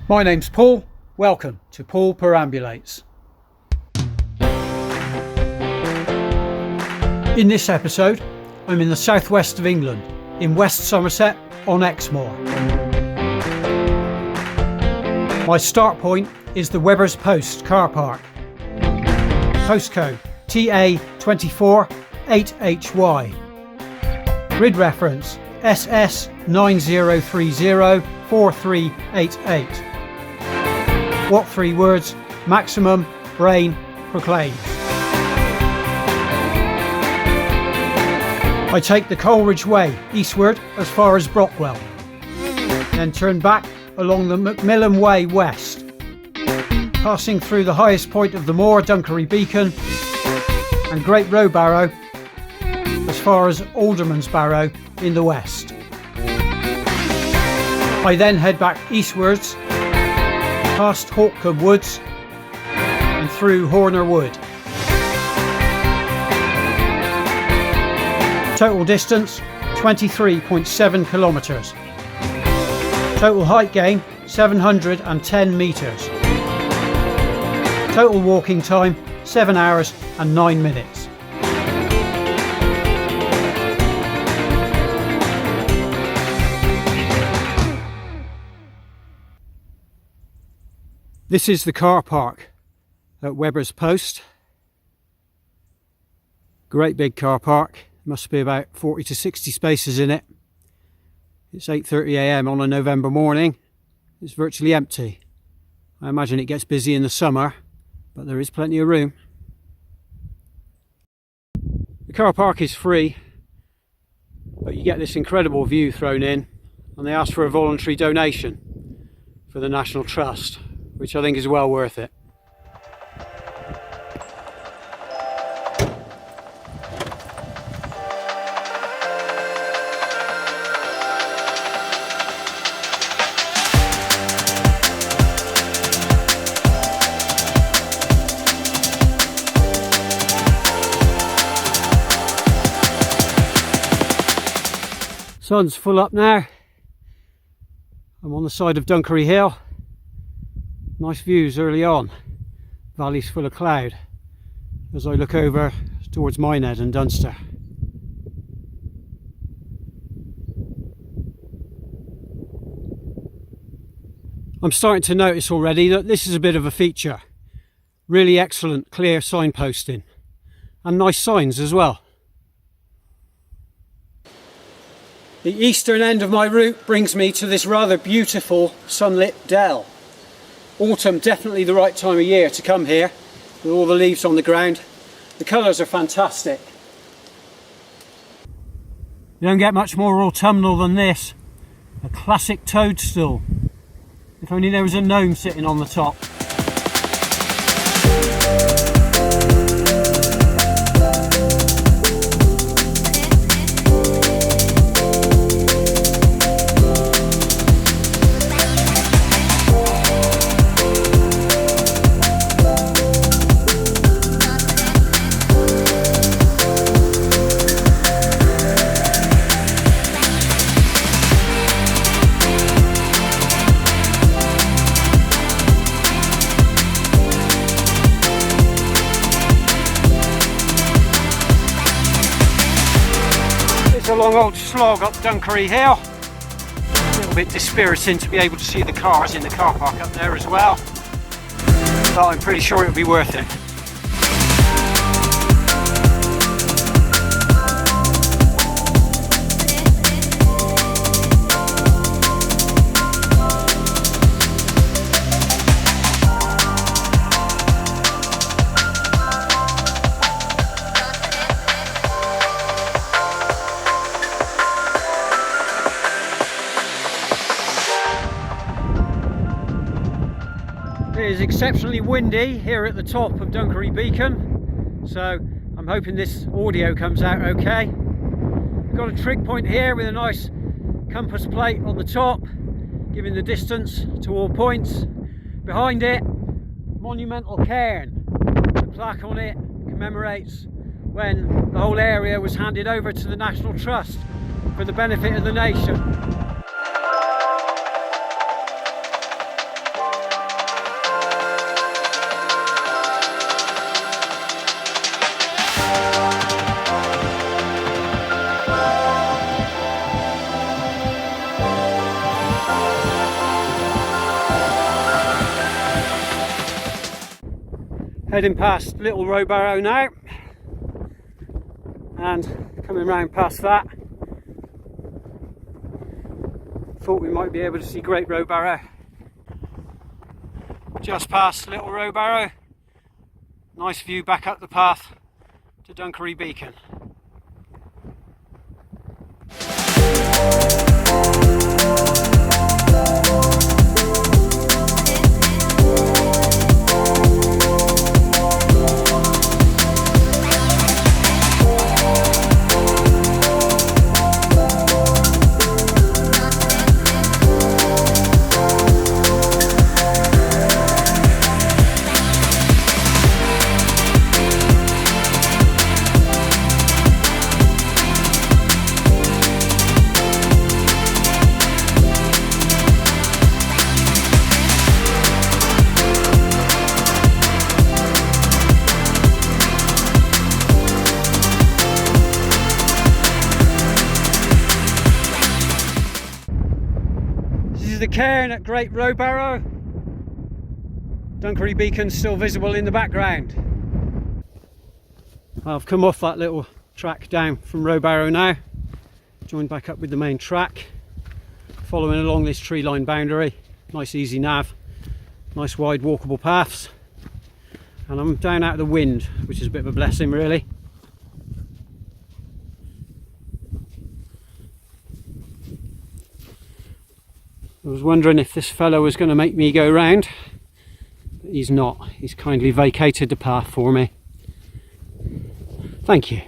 My name's Paul, welcome to Paul Perambulates. In this episode, I'm in the southwest of England, in West Somerset on Exmoor. My start point is the Weber's Post car park. Postcode TA24 8HY. Grid reference SS9030 4388. What 3 words? Maximum rain proclaimed. I take the Coleridge Way eastward as far as Brockwell, then turn back along the Macmillan Way west, passing through the highest point of the moor, Dunkery Beacon, and Great Rowbarrow as far as Alderman's Barrow in the west. I then head back eastwards, past Hawkham Woods and through Horner Wood. Total distance 23.7 kilometres. Total height gain 710 metres. Total walking time 7 hours and 9 minutes. This is the car park at Weber's Post. Great big car park, must be about 40 to 60 spaces in it. It's 8:30 AM on a November morning. It's virtually empty. I imagine it gets busy in the summer, but there is plenty of room. The car park is free, but you get this incredible view thrown in, and they ask for a voluntary donation for the National Trust, which I think is well worth it. Sun's full up now. I'm on the side of Dunkery Hill. Nice views early on. Valley's full of cloud as I look over towards Minehead and Dunster. I'm starting to notice already that this is a bit of a feature. Really excellent clear signposting and nice signs as well. The eastern end of my route brings me to this rather beautiful sunlit dell. Autumn, definitely the right time of year to come here with all the leaves on the ground. The colours are fantastic. You don't get much more autumnal than this. A classic toadstool. If only there was a gnome sitting on the top. A long old slog up Dunkery Hill. A little bit dispiriting to be able to see the cars in the car park up there as well, but I'm pretty sure it'll be worth it. It is exceptionally windy here at the top of Dunkery Beacon, so I'm hoping this audio comes out okay. We've got a trig point here with a nice compass plate on the top, giving the distance to all points. Behind it, monumental cairn. The plaque on it commemorates when the whole area was handed over to the National Trust for the benefit of the nation. Heading past Little Rowbarrow now, and coming round past that, thought we might be able to see Great Rowbarrow. Just past Little Rowbarrow, nice view back up the path to Dunkery Beacon. This is the cairn at Great Rowbarrow. Dunkery Beacon still visible in the background. I've come off that little track down from Rowbarrow now, joined back up with the main track, following along this tree line boundary. Nice easy nav, nice wide walkable paths, and I'm down out of the wind, which is a bit of a blessing really. I was wondering if this fellow was going to make me go round, but he's not. He's kindly vacated the path for me. Thank you.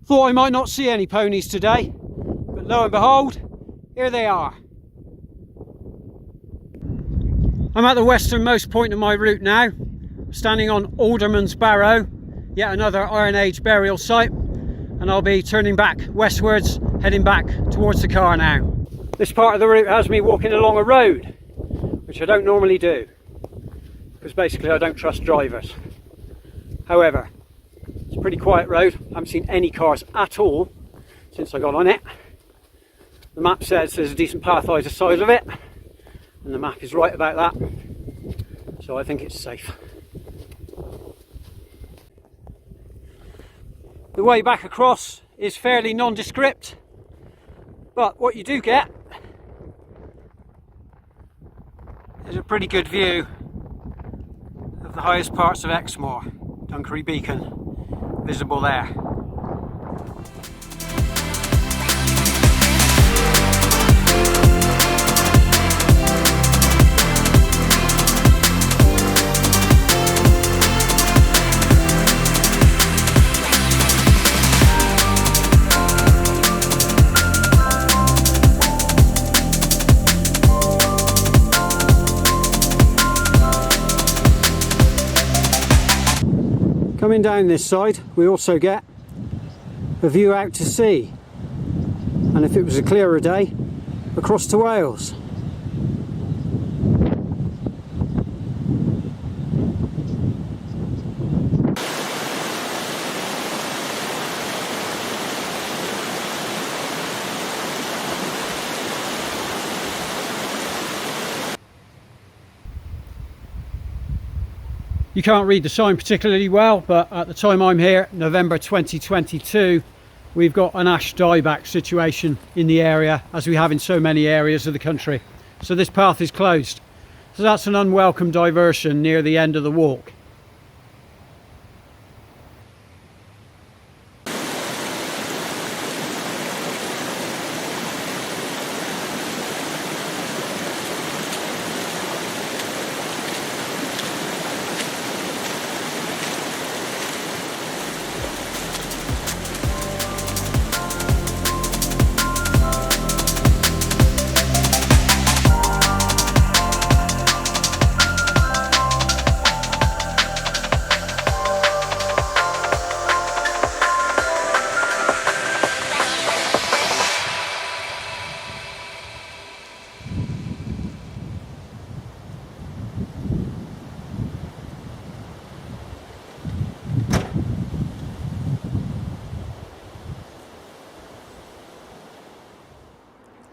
Thought I might not see any ponies today, but lo and behold, here they are. I'm at the westernmost point of my route now, standing on Alderman's Barrow, yet another Iron Age burial site, and I'll be turning back westwards, heading back towards the car now. This part of the route has me walking along a road, which I don't normally do, because basically I don't trust drivers. However, it's a pretty quiet road. I haven't seen any cars at all since I got on it. The map says there's a decent path either side of it, and the map is right about that, so I think it's safe. The way back across is fairly nondescript, but what you do get is a pretty good view of the highest parts of Exmoor, Dunkery Beacon, visible there. Coming down this side, we also get a view out to sea, and if it was a clearer day, across to Wales. You can't read the sign particularly well, but at the time I'm here, November 2022, we've got an ash dieback situation in the area, as we have in so many areas of the country. So this path is closed. So that's an unwelcome diversion near the end of the walk.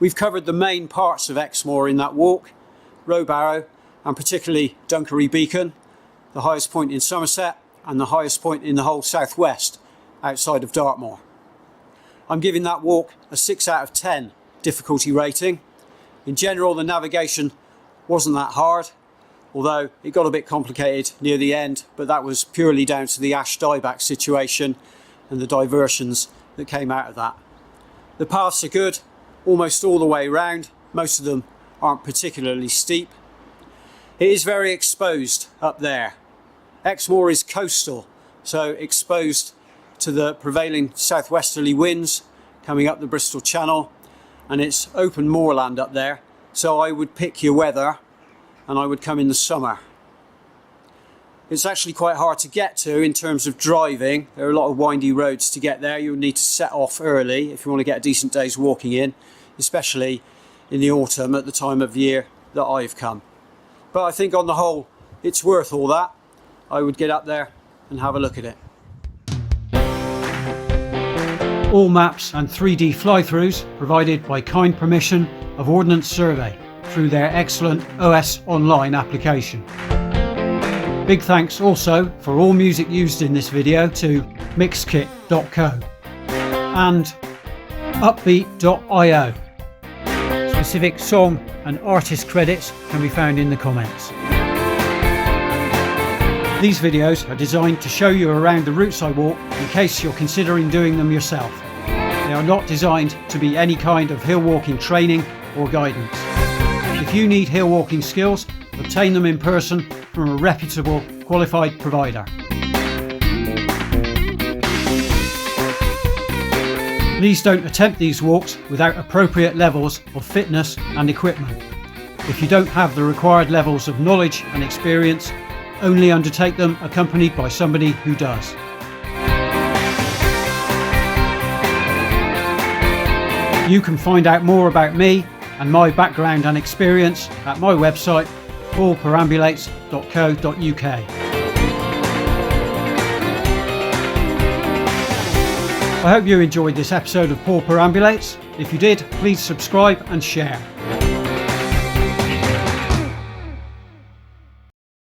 We've covered the main parts of Exmoor in that walk: Rowbarrow, and particularly Dunkery Beacon, the highest point in Somerset and the highest point in the whole southwest outside of Dartmoor. I'm giving that walk a 6 out of 10 difficulty rating. In general, the navigation wasn't that hard, although it got a bit complicated near the end, but that was purely down to the ash dieback situation and the diversions that came out of that. The paths are good almost all the way round. Most of them aren't particularly steep. It is very exposed up there. Exmoor is coastal, so exposed to the prevailing southwesterly winds coming up the Bristol Channel, and it's open moorland up there, so I would pick your weather and I would come in the summer. It's actually quite hard to get to in terms of driving. There are a lot of windy roads to get there. You'll need to set off early if you want to get a decent day's walking in, especially in the autumn at the time of year that I've come. But I think on the whole it's worth all that. I would get up there and have a look at it. All maps and 3D fly-throughs provided by kind permission of Ordnance Survey through their excellent OS Online application. Big thanks also for all music used in this video to mixkit.co and upbeat.io. Specific song and artist credits can be found in the comments. These videos are designed to show you around the routes I walk in case you're considering doing them yourself. They are not designed to be any kind of hill walking training or guidance. If you need hill walking skills, obtain them in person from a reputable, qualified provider. Please don't attempt these walks without appropriate levels of fitness and equipment. If you don't have the required levels of knowledge and experience, only undertake them accompanied by somebody who does. You can find out more about me and my background and experience at my website paulperambulates.co.uk. I hope you enjoyed this episode of Paul Perambulates. If you did, please subscribe and share.